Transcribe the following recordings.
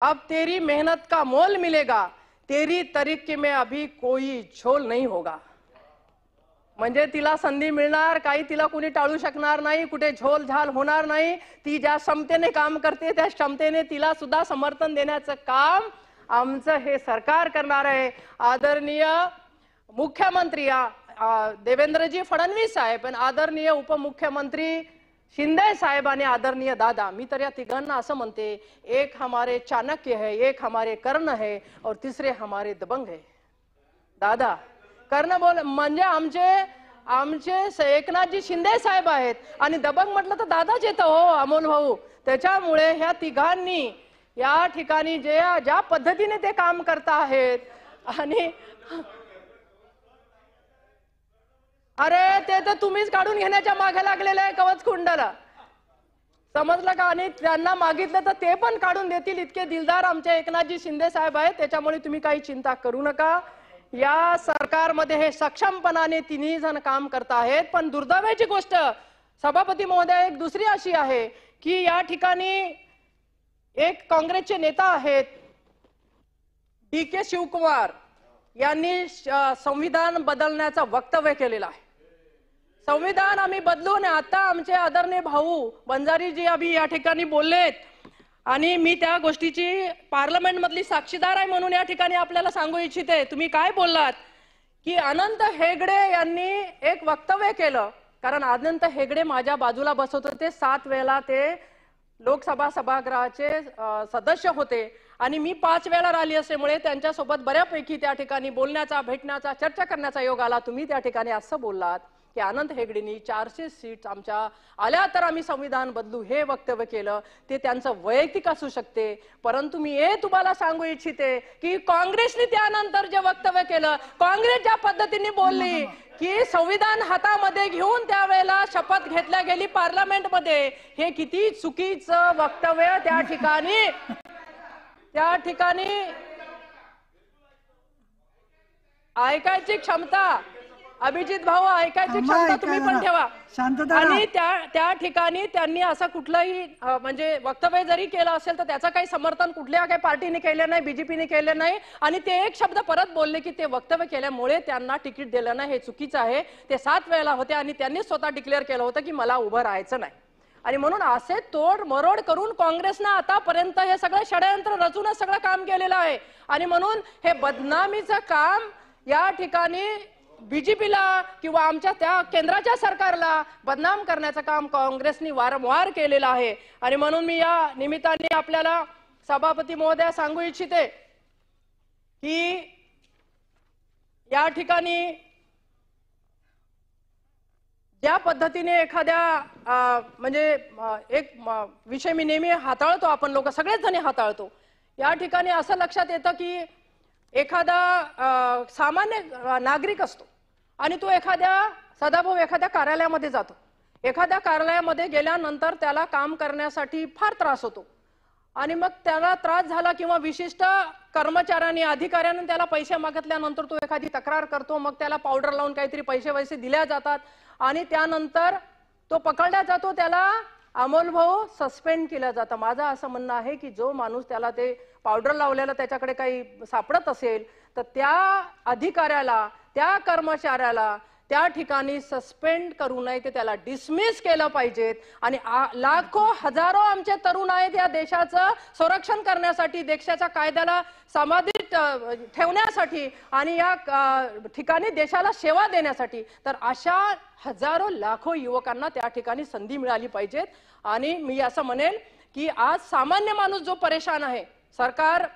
अब तेरी मेहनत का मोल मिलेगा, तेरी तरीके में अभी कोई झोल नहीं होगा। म्हणजे तिला संधी मिळणार, काही तिला कुणी टाळू शकणार नाही, कुठे झोल झाल होणार नाही। ती ज्या क्षमतेने काम करते त्या क्षमतेने तिला सुद्धा समर्थन देण्याचं काम आमचं हे सरकार करणार आहे। आदरणीय मुख्यमंत्री देवेंद्रजी फडणवीस साहेब आणि आदरणीय उपमुख्यमंत्री शिंदे साहेब आणि आदरणीय दादा, मी तर या तिघांना असं म्हणते, एक हमारे चाणक्य है, एक हमारे कर्ण है और तीसरे हमारे दबंग है। दादा कर्ण बोल म्हणजे आमचे एकनाथजी शिंदे साहेब आहेत आणि दबंग म्हटलं तर दादाच येतं हो अमोल भाऊ। त्याच्यामुळे ह्या तिघांनी या ठिकाणी ज्या पद्धतीने ते काम करता आहेत आणि अरे ते तर तुम्हीच काढून घेण्याच्या मागे लागलेले आहे कवच कुंडला, समजलं का? आणि त्यांना मागितलं तर ते पण काढून देतील, इतके दिलदार आमचे एकनाथजी शिंदे साहेब आहेत। त्याच्यामुळे तुम्ही काही चिंता करू नका। या सरकारमध्ये हे सक्षमपणाने तिन्ही जण काम करत आहेत। पण दुर्दैवाची गोष्ट सभापती महोदय एक दुसरी अशी आहे की या ठिकाणी एक काँग्रेसचे नेता आहेत DK शिवकुमार यांनी संविधान बदलण्याचं वक्तव्य केलेलं आहे। संविधान आम्ही बदलू नये, आता आमचे आदरणीय भाऊ बंजारीजी अभी या ठिकाणी बोललेत आणि मी त्या गोष्टीची पार्लमेंट मधली साक्षीदार आहे म्हणून या ठिकाणी आपल्याला सांगू इच्छिते। तुम्ही काय बोललात की अनंत हेगडे यांनी एक वक्तव्य केलं, कारण अनंत हेगडे माझ्या बाजूला बसत होते, 7 वेळा ते लोकसभा सभागृहाचे सदस्य होते आणि मी 5 वेळा राहिली असल्यामुळे त्यांच्यासोबत बऱ्यापैकी त्या ठिकाणी बोलण्याचा, भेटण्याचा, चर्चा करण्याचा योग आला। तुम्ही त्या ठिकाणी असं बोललात की अनंत हेगडेंनी 400 सीट आमच्या आल्या तर आम्ही संविधान बदलू, हे वक्तव्य केलं। ते त्यांचं वैयक्तिक असू शकते, परंतु मी हे तुम्हाला सांगू इच्छिते की काँग्रेसने त्यानंतर जे वक्तव्य केलं, काँग्रेस ज्या पद्धतीने बोलली की संविधान हातामध्ये घेऊन त्यावेळेला शपथ घेतल्या गेली पार्लमेंटमध्ये, हे किती चुकीचं वक्तव्य त्या ठिकाणी ऐकायची क्षमता, अभिजित भाऊ ऐकायची क्षमता तुम्ही पण ठेवा। आणि त्या ठिकाणी त्यांनी असं कुठलंही म्हणजे वक्तव्य जरी केलं असेल तर त्याचं काही समर्थन कुठल्या काही पार्टीने केलं नाही, बीजेपीने केलं नाही आणि ते एक शब्द परत बोलले की ते वक्तव्य केल्यामुळे त्यांना तिकीट दिलं नाही, हे चुकीचं आहे। ते 7 वेळा होते आणि त्यांनी स्वतः डिक्लेअर केलं होतं की मला उभं राहायचं नाही आणि म्हणून असे तोड मरोड करून काँग्रेसनं आतापर्यंत हे सगळं षडयंत्र रचूनच सगळं काम केलेलं आहे आणि म्हणून हे बदनामीचं काम या ठिकाणी बीजेपीला किंवा आमच्या त्या केंद्राच्या सरकारला बदनाम करण्याचं काम काँग्रेसने वारंवार केलेलं आहे। आणि म्हणून मी या निमित्ताने आपल्याला सभापती महोदया सांगू इच्छिते की या ठिकाणी ज्या पद्धतीने एखाद्या म्हणजे एक विषय मी नेहमी हाताळतो, आपण लोक सगळेच जण हाताळतो, या ठिकाणी असं लक्षात येतं की एखादा सामान्य नागरिक असतो आणि तो सदाभाऊ एखाद्या कार्यालयामध्ये जातो, एखाद्या कार्यालयामध्ये गेल्यानंतर त्याला काम करण्यासाठी फार त्रास होतो आणि मग त्याला त्रास झाला किंवा विशिष्ट कर्मचाऱ्यांनी अधिकाऱ्यांनी त्याला पैसे मागितल्यानंतर तो एखादी तक्रार करतो, मग त्याला पावडर लावून काहीतरी पैसे दिल्या जातात आणि त्यानंतर तो पकडला जातो, त्याला अमोल भाऊ सस्पेंड केलं जातं। माझं असं म्हणणं आहे की जो माणूस त्याला ते पावडर लावलेलं त्याच्याकडे काही सापडत असेल तर त्या अधिकाऱ्याला, त्या कर्मचाऱ्याला त्या ठिकाणी सस्पेंड करू नये, ते त्याला डिसमिस केलं पाहिजेत। आणि लाखो हजारो आमचे तरुण आहेत या देशाचं संरक्षण करण्यासाठी, देशाच्या कायद्याला समाधित ठेवण्यासाठी आणि या ठिकाणी देशाला सेवा देण्यासाठी, तर अशा हजारो लाखो युवकांना त्या ठिकाणी संधी मिळाली पाहिजेत। आणि मी असं म्हणेल की आज सामान्य माणूस जो परेशान आहे, सरकार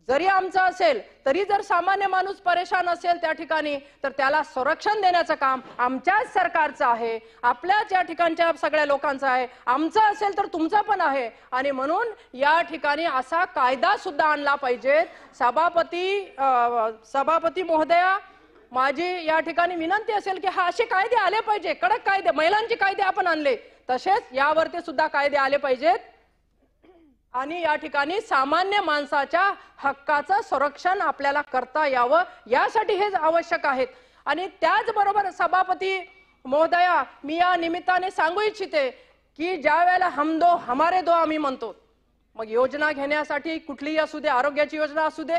जरी आमचं असेल तरी जर सामान्य माणूस परेशान असेल त्या ठिकाणी तर त्याला संरक्षण देण्याचं काम आमच्याच सरकारचं आहे, आपल्याच या ठिकाणच्या सगळ्या लोकांचं आहे, आमचं असेल तर तुमचं पण आहे। आणि म्हणून या ठिकाणी असा कायदा सुद्धा आणला पाहिजे। सभापती महोदया, माझी या ठिकाणी विनंती असेल की असे कायदे आले पाहिजे, कडक कायदे, महिलांचे कायदे आपण आणले तसेच यावरती सुद्धा कायदे आले पाहिजेत आणि या ठिकाणी सामान्य माणसाच्या हक्काचं संरक्षण आपल्याला करता यावं, यासाठी हे आवश्यक आहेत। आणि त्याचबरोबर सभापती महोदया, मी या निमित्ताने सांगू इच्छिते की ज्या वेळेला हम दो हमारे दो आम्ही म्हणतो, मग योजना घेण्यासाठी कुठलीही असू दे, आरोग्याची योजना असू दे,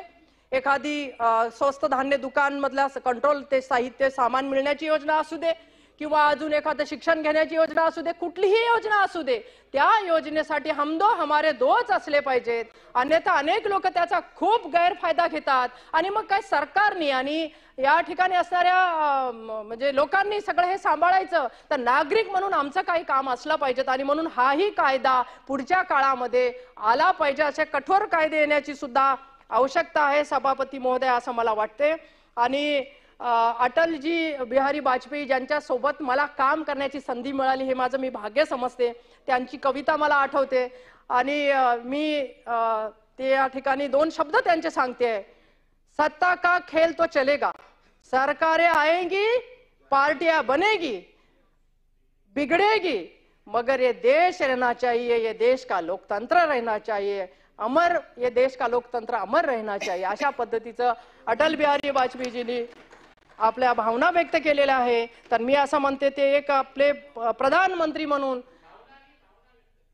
एखादी स्वस्त धान्य दुकान मधल्या कंट्रोल ते साहित्य सामान मिळण्याची योजना असू दे, किंवा अजून एखादं शिक्षण घेण्याची योजना असू दे, कुठलीही योजना असू दे, त्या योजनेसाठी हम दो हमारे दोच असले पाहिजेत. अन्यथा अनेक लोक त्याचा खूप गैरफायदा घेतात आणि मग काय सरकारने आणि या ठिकाणी असणाऱ्या म्हणजे लोकांनी सगळं हे सांभाळायचं. तर नागरिक म्हणून आमचं काही काम असलं पाहिजेत आणि म्हणून हाही कायदा पुढच्या काळामध्ये आला पाहिजे. असे कठोर कायदे येण्याची सुद्धा आवश्यकता आहे सभापती महोदय, असं मला वाटते. आणि अटलजी बिहारी वाजपेयी ज्यांच्या सोबत मला काम करण्याची संधी मिळाली हे माझं मी भाग्य समजते. त्यांची कविता मला आठवते आणि मी ते या ठिकाणी 2 शब्द त्यांचे सांगते. सत्ता का खेल तो चलेगा, सरकारें आएंगी, पार्टियां बनेगी, बिगड़ेगी, मगर ये देश रहना चाहिए, ये देश का लोकतंत्र रहना चाहिए, अमर, ये देश का लोकतंत्र अमर रहना चाहिए. अशा पद्धतीचं अटल बिहारी वाजपेयीजींनी आपल्या भावना व्यक्त केलेल्या आहे. तर मी असं म्हणते ते एक आपले प्रधानमंत्री म्हणून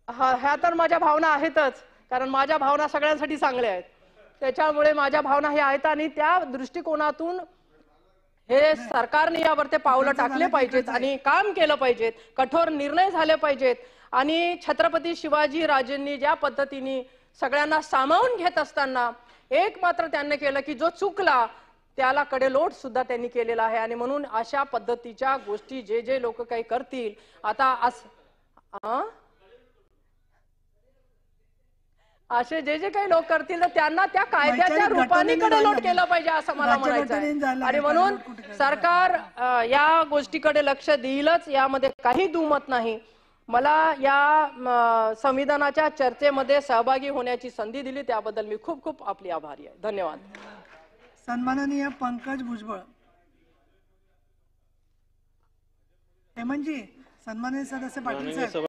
ह्या तर माझ्या भावना आहेतच, कारण माझ्या भावना सगळ्यांसाठी चांगल्या आहेत. त्याच्यामुळे माझ्या भावना हे आहेत आणि त्या दृष्टिकोनातून हे सरकारने यावर ते पावलं टाकले पाहिजेत आणि काम केलं पाहिजेत, कठोर निर्णय झाले पाहिजेत. आणि छत्रपती शिवाजी राजेंनी ज्या पद्धतीने सगळ्यांना सामावून घेत असताना एक मात्र त्यांनी केलं की जो चुकला त्याला कडेलोट सुद्धा त्यांनी केलेला आहे. आणि म्हणून अशा पद्धतीच्या गोष्टी जे लोक काही करतील आता असे जे काही लोक करतील तर त्यांना त्या कायद्याच्या रूपाने कडेलोट केलं पाहिजे असं मला म्हणायचं आहे. आणि म्हणून सरकार या गोष्टीकडे लक्ष देईलच, यामध्ये काही दुमत नाही. मला या संविधानाच्या चर्चेमध्ये सहभागी होण्याची संधी दिली त्याबद्दल मी खूप खूप आपली आभारी आहे. धन्यवाद. सन्माननीय पंकज भुजबळ. हेमंतजी, सन्माननीय सदस्य पाटील साहेब.